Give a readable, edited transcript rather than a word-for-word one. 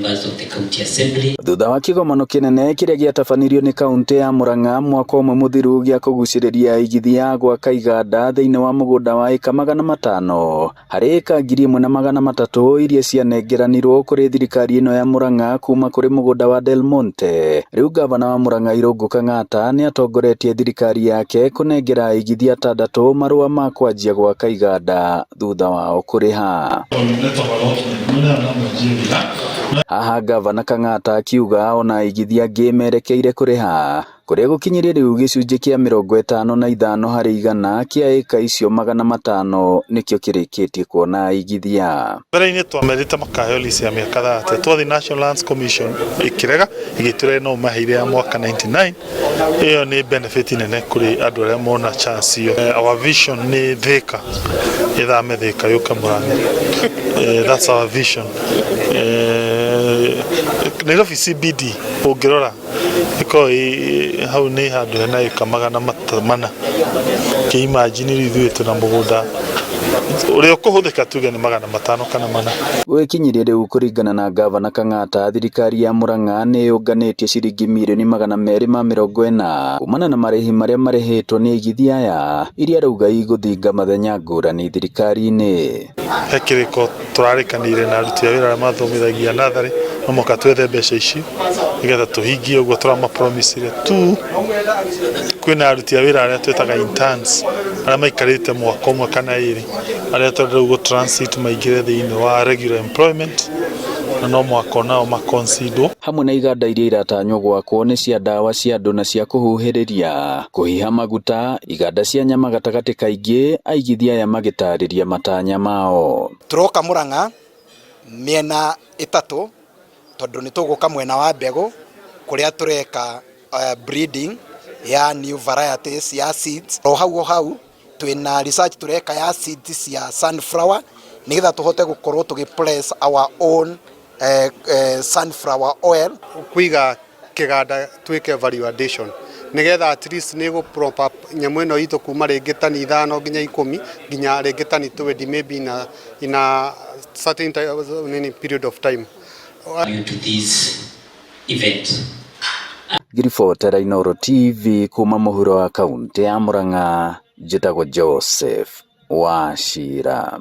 members of the county assembly. Thutha wa kigomano kinene kiria giatabanirio ni kaunti ya Murang'a mwaka umwe muthiru gia kuguciriria igithia gwaka iganda thiini wa mugunda wa eka 500 hari eka 1,300 iria cianengeranirwo kuri thirikari ino ya Murang'a kuma kuri mugunda wa Del Monte. Riu gavana wa Murang'a Irungu Kang'ata ni atongoretie thirikari yake kunengera igithia 6 marua ma kwanjia gwaka iganda thutha wao kuriha. Haha gavana Kang'ata akiuga ona igithia angĩ merekeire kuriha kuria gukinyiria riu gicunjĩ kia 55 harĩ igana kia eka icio 500 nikio kirikitie kuona igithia. Mbere-inĩ twamerĩte makaheo lease ya mĩaka 30 twathi National Lands Commission ikirega igiture no maheire ya mwaka 99 iyo ni benefit nene kuri andũ arĩa mona chance iyo. Our vision ni Thika ithame Thika yuka Murang'a. That's our vision. Nairobi CBD ungirora iko hau ni handu hena eka 400 ke imagine rithuĩ tuna mugunda uria kuhuthika tuge ni 500 kana 4. Gwikinyiria riu kuringana na gavana Kang'ata thirikari ya Murang'a ni yunganitie ciringi mirioni 240 kumana na marihi maria marihitwo ni igithia aya iria rauga iguthinga mathenya ngurani thirikari-ini. Hekiriko turarikanire na aruti a wira mathomithagia nathari no moka twethe mbeca ici nigetha tuhingie uguo turama promisire tu. Kwina aruti a wira aria twetaga interns aria maikarite mwaka umwe kana iri aria tũrenda uguo transit maingire thiini wa regular employment na no mwaka nao makonsido. Hamwe na iganda iria iratanywo gwakwo ni cia ndawa cia andu na cia kuhuhiriria kuhiha maguta, iganda cia nyama gatagati kaingi aigithia aya magitariria matanya mao. Turoka Murang'a miena 3 tondu ni tuguka mwena wa mbegu kuria tureka breeding ya new varieties ya seeds. Hau twina research tureka ya seeds cia sunflower nigetha tuhote gukorwo tugiplace our own sunflower oil. Kuiga kiganda twike value addition nigetha at least ni go prop up nyamu ino itu kuma ringi tani 5 nginya 10 nginya ringi tani 20 maybe in a certain period of time. To this event. Ngiribotera Inooro TV kuma muhuro wa kaunti ya Murang'a, njitagwo Joseph Wachira.